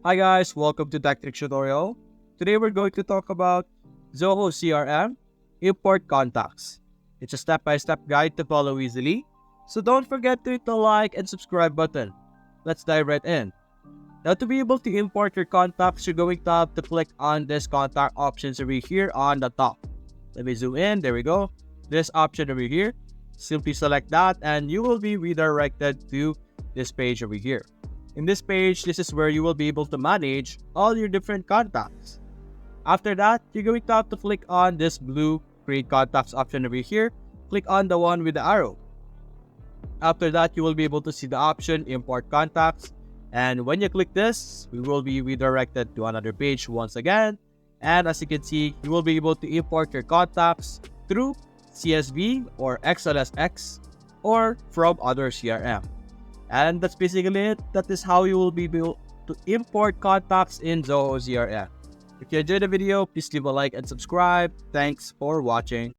Hi guys, welcome to Tech Trick Tutorial. Today we're going to talk about Zoho CRM Import Contacts. It's a step-by-step guide to follow easily, so don't forget to hit the like and subscribe button. Let's dive right in. Now to be able to import your contacts, you're going to have to click on this contact options over here on the top. Let me zoom in, there we go. This option over here, simply select that and you will be redirected to this page over here. In this page, this is where you will be able to manage all your different contacts. After that, you're going to have to click on this blue create contacts option over here. Click on the one with the arrow. After that, you will be able to see the option import contacts. And when you click this, we will be redirected to another page once again. And as you can see, you will be able to import your contacts through CSV or XLSX or from other CRM. And that's basically it. That is how you will be able to import contacts in Zoho CRM. If you enjoyed the video, please leave a like and subscribe. Thanks for watching.